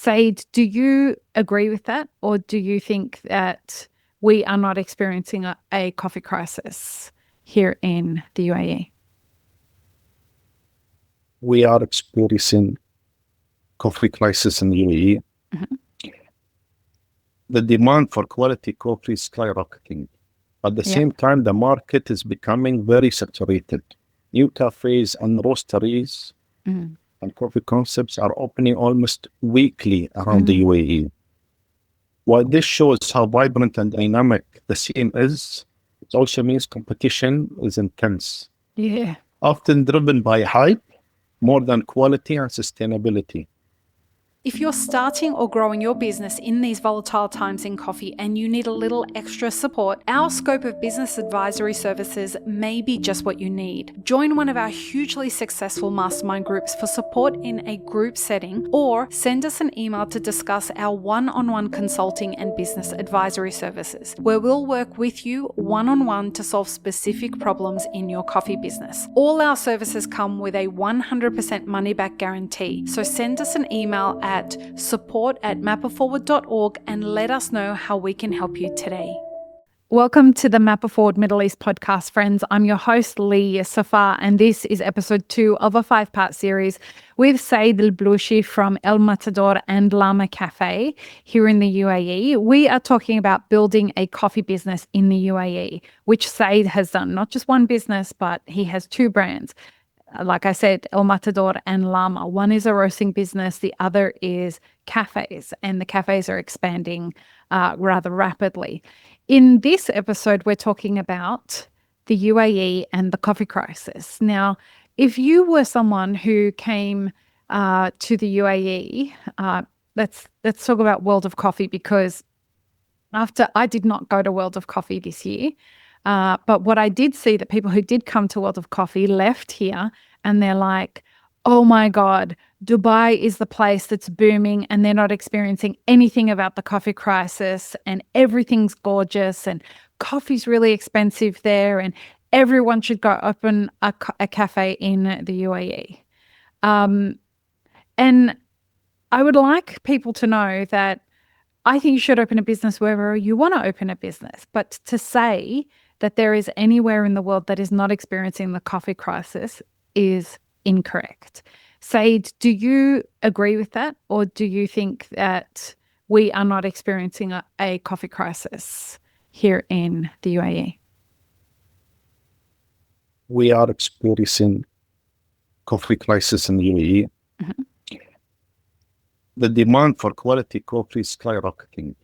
Saeed, do you agree with that, or do you think that we are not experiencing a coffee crisis here in the UAE? We are experiencing coffee crisis in the UAE. Mhm. The demand for quality coffee is skyrocketing. At the Yeah. same time, the market is becoming very saturated. New cafes and roasteries Mm. and coffee concepts are opening almost weekly around the Mm. UAE. While this shows how vibrant and dynamic the scene is, it also means competition is intense, Yeah. often driven by hype more than quality and sustainability. If you're starting or growing your business in these volatile times in coffee and you need a little extra support, our scope of business advisory services may be just what you need. Join one of our hugely successful mastermind groups for support in a group setting, or send us an email to discuss our one-on-one consulting and business advisory services, where we'll work with you one-on-one to solve specific problems in your coffee business. All our services come with a 100% money-back guarantee, so send us an email at support@mapperforward.org and let us know how we can help you today. Welcome to the Mapper Forward Middle East podcast, friends. I'm your host, Lee Safar, and this is episode 2 of a 5-part series with Saeed Al Blooshi from El Matador and Lama Cafe here in the UAE. We are talking about building a coffee business in the UAE, which Saeed has done. Not just one business, but he has 2 brands. Like I said, El Matador and Lama. One is a roasting business, the other is cafes, and the cafes are expanding rather rapidly. In this episode, we're talking about the UAE and the coffee crisis. Now, if you were someone who came to the UAE, let's talk about World of Coffee, because after I did not go to World of Coffee this year, but what I did see, that people who did come to World of Coffee left here and they're like, oh my God, Dubai is the place that's booming and they're not experiencing anything about the coffee crisis and everything's gorgeous and coffee's really expensive there and everyone should go open a cafe in the UAE. And I would like people to know that I think you should open a business wherever you want to open a business. But to say that there is anywhere in the world that is not experiencing the coffee crisis is incorrect. Saeed, do you agree with that? Or do you think that we are not experiencing a coffee crisis here in the UAE? We are experiencing coffee crisis in the UAE. Mhm. The demand for quality coffee is skyrocketing.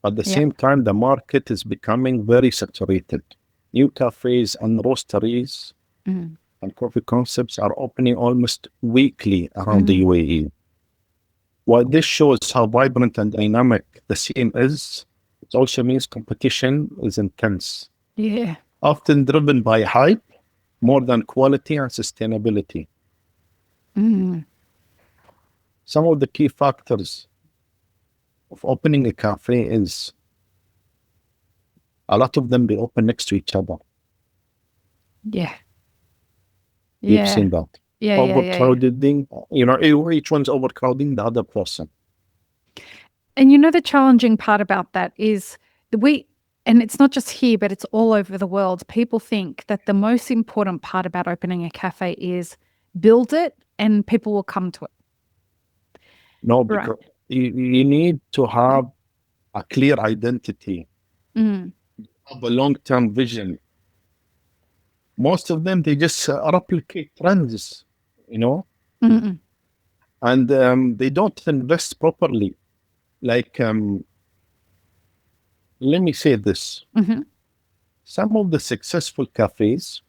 At the Yeah. same time, the market is becoming very saturated. New cafes and roasteries Mm. and coffee concepts are opening almost weekly around the Mm. UAE. While this shows how vibrant and dynamic the scene is, it also means competition is intense, Yeah. often driven by hype more than quality and sustainability. Mm. Some of the key factors of opening a cafe is a lot of them, they open next to each other. Yeah. You've Yeah. seen that. Yeah. Overcrowding, each one's overcrowding the other person. And the challenging part about that is and it's not just here, but it's all over the world. People think that the most important part about opening a cafe is build it and people will come to it. No, Right. because you need to have a clear identity, Mm. have a long-term vision. Most of them, they just replicate trends, Mm-mm. and they don't invest properly. Like, let me say this. Mm-hmm. Some of the successful cafes,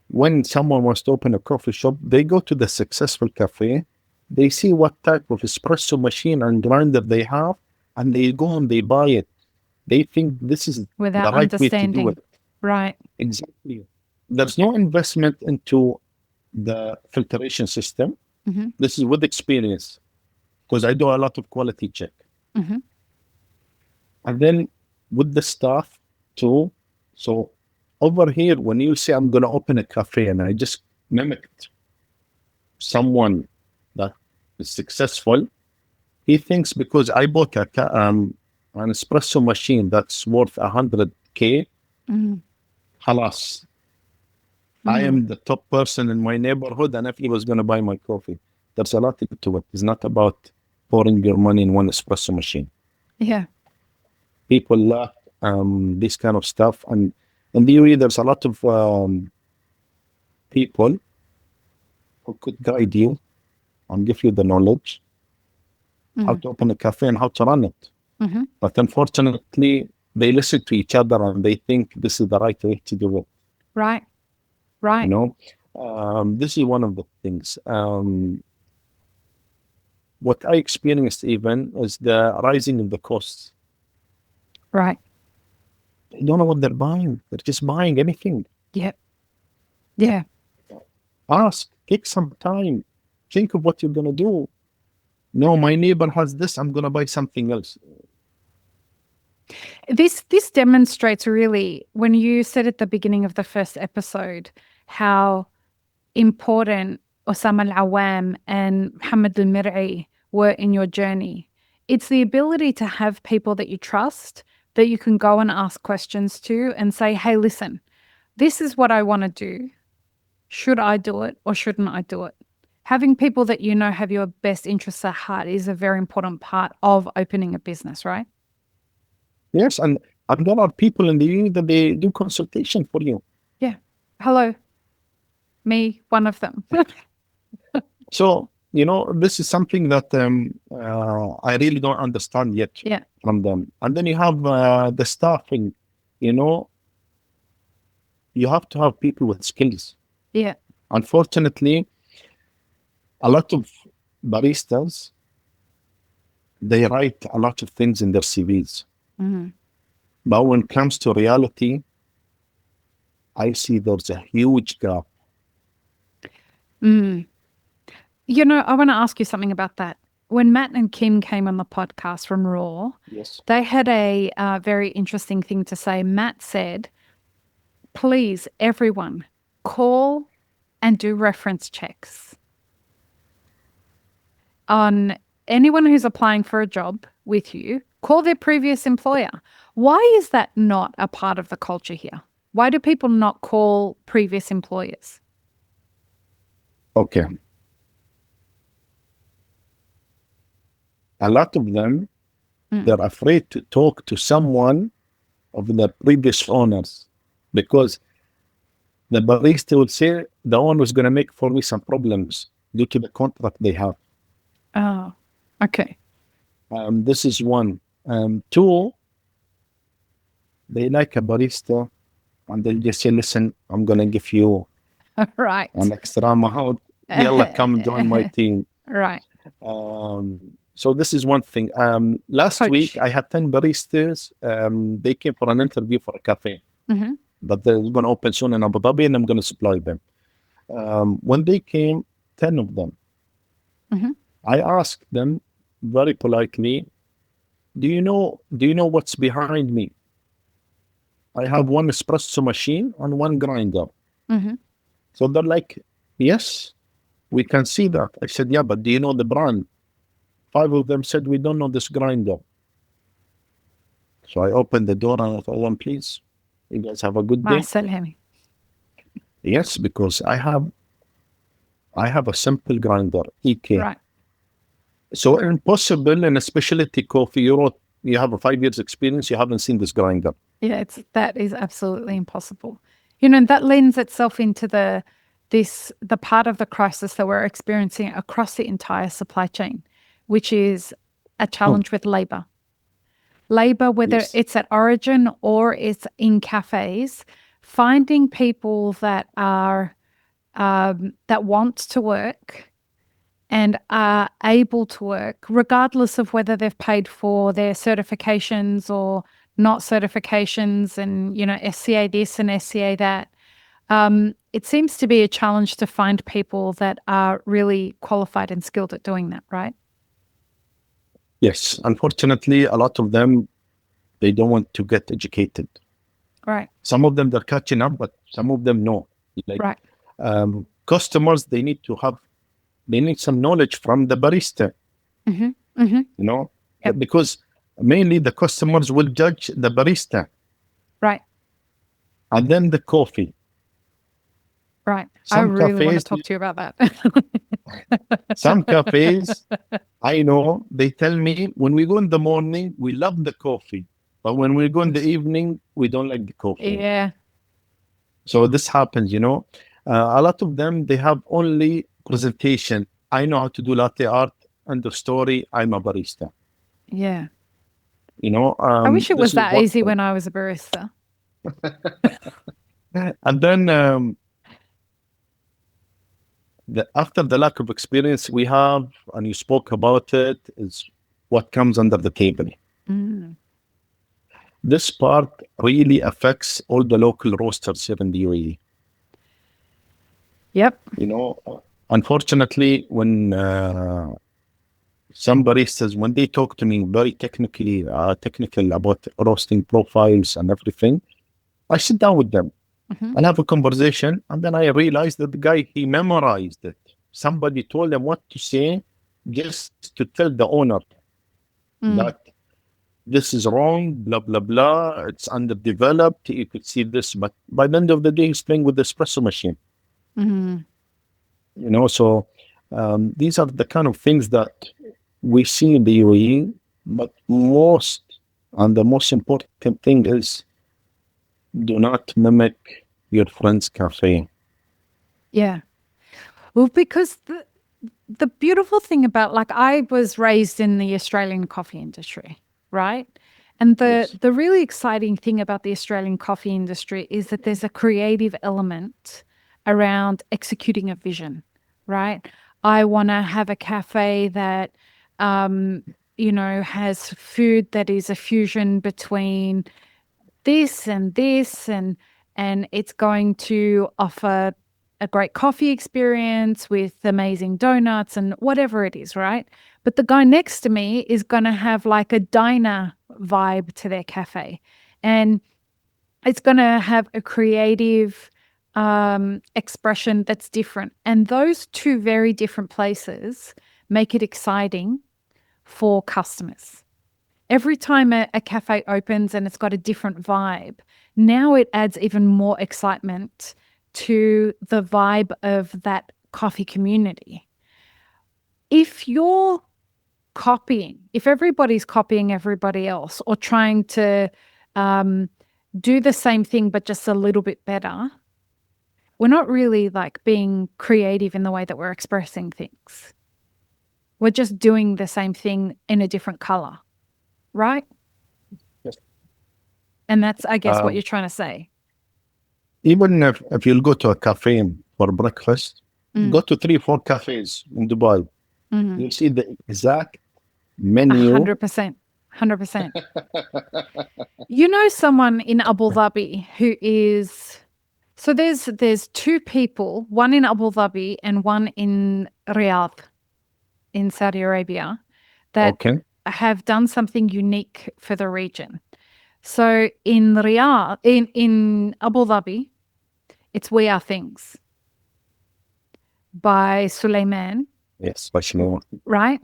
when someone wants to open a coffee shop, they go to the successful cafe, they see what type of espresso machine and grinder they have, and they go and they buy it. They think this is Without the right way to do understanding. it. Right. Exactly. There's no investment into the filtration system. Mm-hmm. This is with experience, because I do a lot of quality check. Mm-hmm. And then with the staff too. So over here, when you say I'm going to open a cafe and I just mimicked someone that is successful, he thinks because I bought an espresso machine that's worth 100K, halas, I am the top person in my neighborhood, and if he was going to buy my coffee, there's a lot to it. It's not about pouring your money in one espresso machine. Yeah. People lack this kind of stuff, and in the UAE, there's a lot of people who could guide you and give you the knowledge how to open a cafe and how to run it. But unfortunately, they listen to each other and they think this is the right way to do it. Right. You know, this is one of the things. What I experienced even is the rising of the costs. Right. They don't know what they're buying. They're just buying anything. Yep. Yeah. Ask, take some time, think of what you're going to do. No, my neighbor has this, I'm going to buy something else. This demonstrates really, when you said at the beginning of the first episode, how important Osama Al-Awam and Mohammed Al-Mir'i were in your journey. It's the ability to have people that you trust, that you can go and ask questions to and say, hey, listen, this is what I want to do. Should I do it or shouldn't I do it? Having people that you know have your best interests at heart is a very important part of opening a business, right? Yes, and there are people in the UAE that they do consultation for you. Yeah. Hello. Me, one of them. So, you know, this is something that I really don't understand yet from them. And then you have the staffing, you know, you have to have people with skills. Yeah. Unfortunately, a lot of baristas, they write a lot of things in their CVs. But when it comes to reality, I see there's a huge gap. You know, I want to ask you something about that. When Matt and Kim came on the podcast from Raw, they had a very interesting thing to say. Matt said, please, everyone, call and do reference checks on anyone who's applying for a job with you. Call their previous employer. Why is that not a part of the culture here? Why do people not call previous employers? Okay. A lot of them, they're afraid to talk to someone of the previous owners because the barista will say the owner is going to make for me some problems due to the contract they have. Oh, okay. This is one. Two, they like a barista and they'll just say, listen, I'm going to give you right. an extra amount. Yalla, come join my team. Right. So this is one thing. Last week, I had 10 baristas. They came for an interview for a cafe. But they're going to open soon in Abu Dhabi and I'm going to supply them. When they came, 10 of them, I asked them very politely, do you know what's behind me? I have one espresso machine and one grinder. So they're like, yes, we can see that. I said, yeah, but do you know the brand? 5 of them said, we don't know this grinder. So I opened the door and I told them, please, you guys have a good day. Yes, because I have a simple grinder, EK. Right. So impossible in a specialty coffee, you have a 5 years experience, you haven't seen this grinder. Yeah, that is absolutely impossible. You know, that lends itself into the part of the crisis that we're experiencing across the entire supply chain, which is a challenge with labor. Labor, whether it's at origin or it's in cafes, finding people that are that want to work and are able to work, regardless of whether they've paid for their certifications or not certifications, and you know, SCA this and SCA that. It seems to be a challenge to find people that are really qualified and skilled at doing that, right? Yes, unfortunately, a lot of them, they don't want to get educated. Right. Some of them, they're catching up, but some of them, no. Like, right. Customers, they need to have they need some knowledge from the barista, you know, Yep. because mainly the customers will judge the barista Right. and then the coffee. Right. I Some really want to cafes, talk to you about that. some cafes, I know, they tell me when we go in the morning, we love the coffee, but when we go in the evening, we don't like the coffee. Yeah. So this happens, you know. A lot of them, they have only presentation. I know how to do latte art. End of story. I'm a barista. Yeah. You know. I wish it this was is that what- easy when I was a barista. And then after the lack of experience we have, and you spoke about it, is what comes under the table. Mm. This part really affects all the local roasters here in the UAE. Yep. You know, unfortunately, when some baristas, when they talk to me very technical about roasting profiles and everything, I sit down with them and have a conversation, and then I realized that the guy, he memorized it. Somebody told him what to say just to tell the owner that this is wrong, blah, blah, blah, it's underdeveloped, you could see this, but by the end of the day, he's playing with the espresso machine. You know, so these are the kind of things that we see in the UAE, but the most important thing is, do not mimic your friend's cafe. Yeah. Well, because the beautiful thing about, like, I was raised in the Australian coffee industry, right? And the really exciting thing about the Australian coffee industry is that there's a creative element around executing a vision, right? I want to have a cafe that, you know, has food that is a fusion between this and this, and it's going to offer a great coffee experience with amazing donuts and whatever it is, right? But the guy next to me is going to have like a diner vibe to their cafe, and it's going to have a creative expression that's different. And those two very different places make it exciting for customers. Every time a cafe opens and it's got a different vibe, now it adds even more excitement to the vibe of that coffee community. If you're if everybody's copying everybody else or trying to do the same thing but just a little bit better, we're not really like being creative in the way that we're expressing things. We're just doing the same thing in a different color. Right? Yes. And that's, I guess, what you're trying to say. Even if you'll go to a cafe for breakfast, go to 3-4 cafes in Dubai, you'll see the exact menu. 100%. 100%. You know someone in Abu Dhabi who is... So there's two people, one in Abu Dhabi and one in Riyadh in Saudi Arabia, that have done something unique for the region. So in Riyadh, in Abu Dhabi, it's We Are Things by Sulaiman. Yes, by Sulaiman. Right?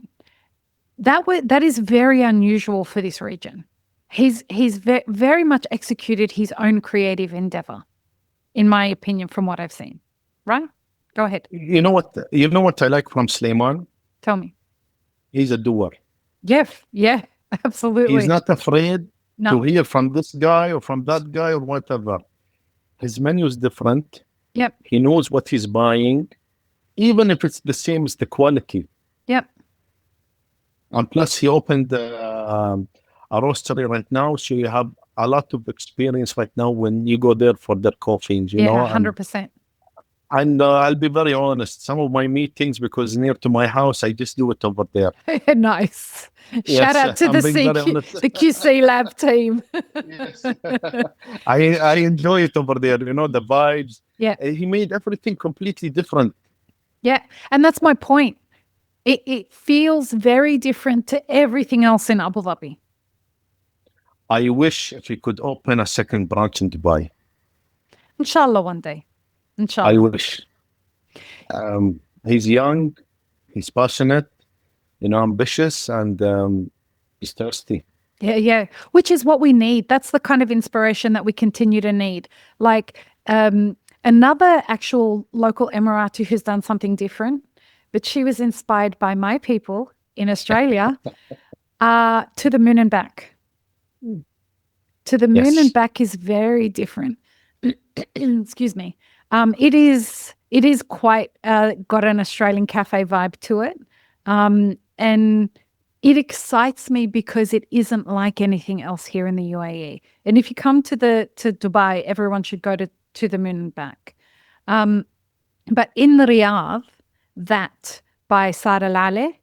That is very unusual for this region. He's very much executed his own creative endeavor, in my opinion, from what I've seen. Right? Go ahead. You know what I like from Sulaiman? Tell me. He's a doer. Yeah, absolutely. He's not afraid to hear from this guy or from that guy or whatever. His menu is different. Yep. He knows what he's buying, even if it's the same as the quality. Yep. And plus, he opened a roastery right now, so you have a lot of experience right now when you go there for their coffees. You know, 100%. And I'll be very honest, some of my meetings, because near to my house, I just do it over there. Nice. Shout out to the QC lab team. Yes. I enjoy it over there, you know, the vibes. Yeah. He made everything completely different. Yeah. And that's my point. It feels very different to everything else in Abu Dhabi. I wish if he could open a second branch in Dubai. Inshallah, one day. Inshallah. I wish. He's young. He's passionate, ambitious, and he's thirsty. Yeah. Which is what we need. That's the kind of inspiration that we continue to need. Like another actual local Emirati who's done something different, but she was inspired by my people in Australia to the moon and back. To the moon and back is very different. Excuse me. It is quite got an Australian cafe vibe to it. And it excites me because it isn't like anything else here in the UAE. And if you come to Dubai, everyone should go to the moon and back. But in the Riyadh, that by Saeed Al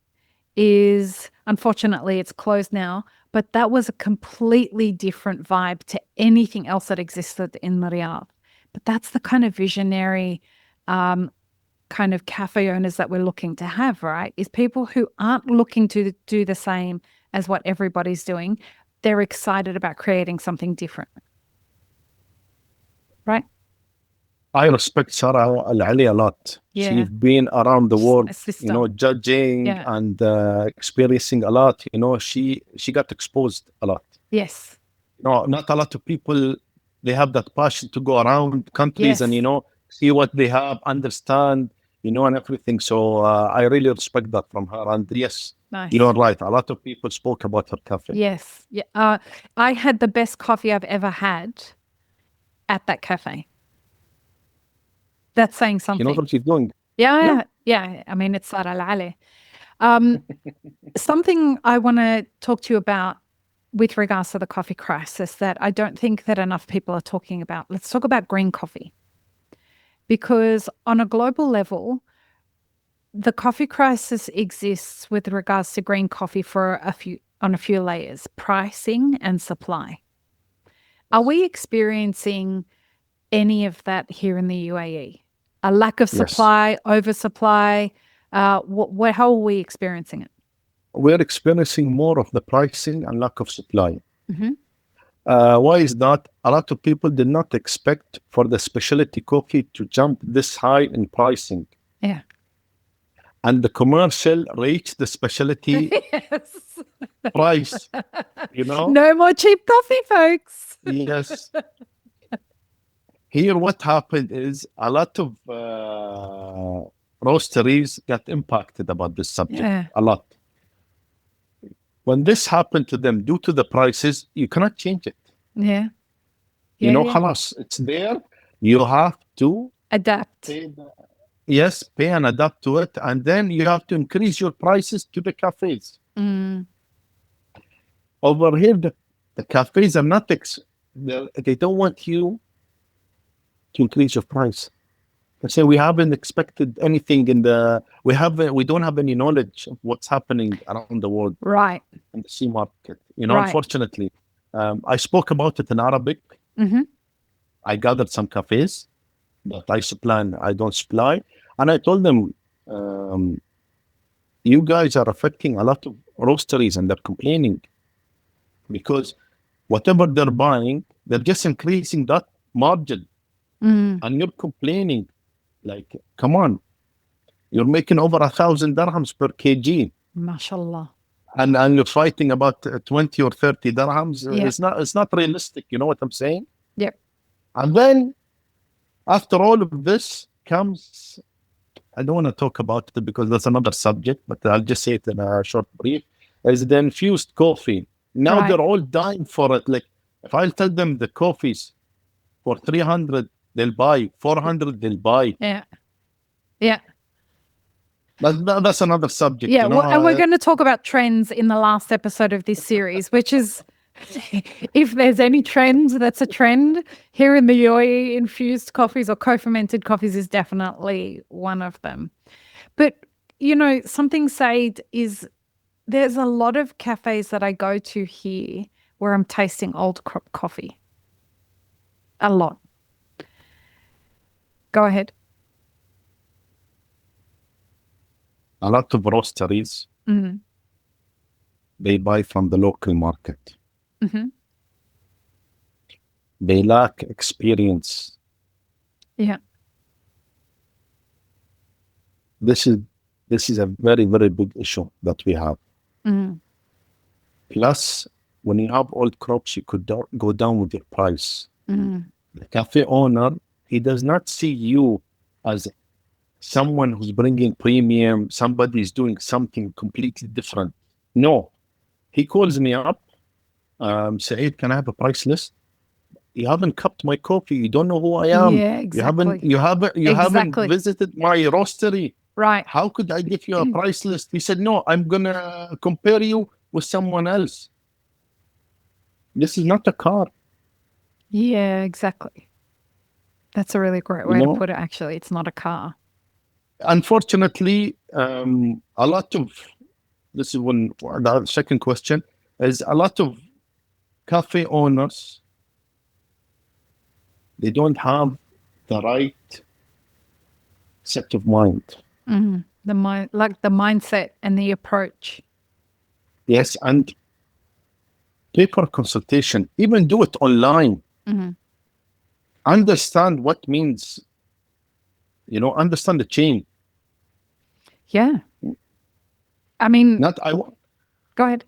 is, unfortunately, it's closed now, but that was a completely different vibe to anything else that existed in the Riyadh. But that's the kind of visionary kind of cafe owners that we're looking to have, right? Is people who aren't looking to do the same as what everybody's doing. They're excited about creating something different. Right? I respect Sarah Al-Ali a lot. Yeah. She's been around the world, judging Yeah. and experiencing a lot. She got exposed a lot. Yes. Not a lot of people, they have that passion to go around countries and, see what they have, understand, and everything. So I really respect that from her. And yes, Nice. You're right. A lot of people spoke about her cafe. Yes. Yeah. I had the best coffee I've ever had at that cafe. That's saying something. She knows what she's doing. Yeah. I mean, it's Saeed Al something I want to talk to you about with regards to the coffee crisis that I don't think that enough people are talking about. Let's talk about green coffee. Because on a global level, the coffee crisis exists with regards to green coffee on a few layers, pricing and supply. Are we experiencing any of that here in the UAE? A lack of supply, oversupply? How are we experiencing it? We're experiencing more of the pricing and lack of supply. Mm-hmm. Why is that? A lot of people did not expect for the specialty coffee to jump this high in pricing. Yeah. And the commercial reached the specialty price, No more cheap coffee, folks. Yes. Here, what happened is a lot of roasteries got impacted about this subject, a lot. When this happened to them due to the prices, you cannot change it. Yeah. Khalas, it's there. You have to adapt. Pay and adapt to it. And then you have to increase your prices to the cafes. Mm. Over here, the cafes are not, they don't want you to increase your price. They say we haven't expected anything we don't have any knowledge of what's happening around the world. Right. In the sea market. Unfortunately. I spoke about it in Arabic. Mm-hmm. I gathered some cafes that I supply and I don't supply. And I told them, you guys are affecting a lot of roasteries and they're complaining because whatever they're buying, they're just increasing that margin. Mm. And you're complaining, like, come on, you're making over 1,000 dirhams per kg. MashaAllah. And you're fighting about 20 or 30 dirhams. Yeah. It's not realistic. You know what I'm saying? Yep. And then after all of this comes, I don't want to talk about it because that's another subject, but I'll just say it in a short brief, is the infused coffee. Now they're all dying for it. Like, if I'll tell them the coffees for 300, they'll buy. 400, they'll buy. Yeah. Yeah. That's another subject. Yeah, and we're going to talk about trends in the last episode of this series, which is, if there's any trend that's a trend here in the UAE, infused coffees or co-fermented coffees is definitely one of them. But, something, Saeed, is there's a lot of cafes that I go to here where I'm tasting old crop coffee. A lot. Go ahead. A lot of roasteries, they buy from the local market. Mm-hmm. They lack experience. Yeah. This is This is a very, very big issue that we have. Mm. Plus, when you have old crops, you could go down with your price. Mm. The cafe owner, he does not see you as someone who's bringing premium, somebody is doing something completely different. No, he calls me up, Saeed, can I have a price list? You haven't cupped my coffee. You don't know who I am. Yeah, exactly. You haven't Exactly. visited my roastery. Right. How could I give you a price list? He said, no, I'm gonna compare you with someone else. This is not a car. Yeah, exactly. That's a really great way to put it, actually. It's not a car. Unfortunately, a lot of, this is the second question, is a lot of cafe owners, they don't have the right set of mind. Mm-hmm. The mindset and the approach. Yes, and paper consultation, even do it online. Mm-hmm. Understand what means, understand the chain. Yeah. I mean, go ahead.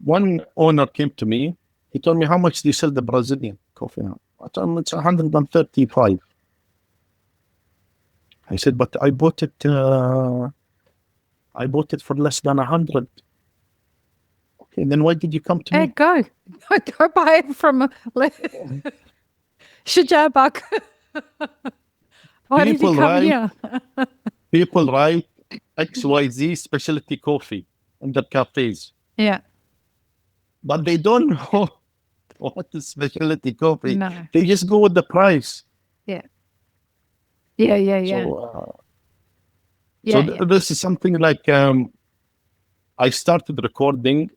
One owner came to me. He told me, how much do you sell the Brazilian coffee now? I told him it's 135. I said, but I bought it for less than 100. Okay, then why did you come to me? Go buy it from Shajabak. Why did you come here? People write XYZ specialty coffee in their cafes. Yeah. But they don't know what is specialty coffee. No. They just go with the price. Yeah. So, this is something like I started recording.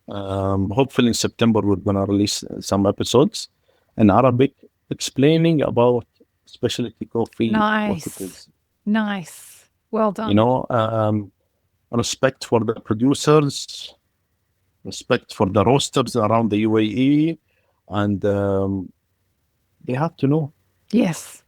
Hopefully in September we're gonna release some episodes in Arabic explaining about specialty coffee. Nice. What it is. Nice. Well done. Respect for the producers, respect for the roasters around the UAE, and they have to know. Yes.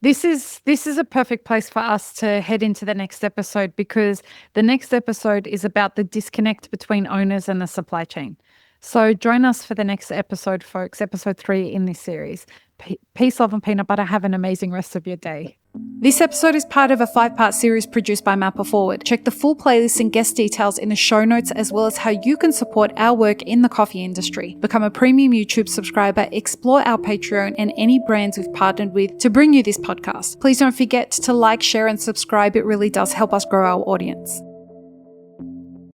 This is a perfect place for us to head into the next episode, because the next episode is about the disconnect between owners and the supply chain. So join us for the next episode, folks, episode 3 in this series. Peace, love, and peanut butter. Have an amazing rest of your day. This episode is part of a 5-part series produced by Mapper Forward. Check the full playlist and guest details in the show notes, as well as how you can support our work in the coffee industry. Become a premium YouTube subscriber, explore our Patreon and any brands we've partnered with to bring you this podcast. Please don't forget to like, share, and subscribe. It really does help us grow our audience.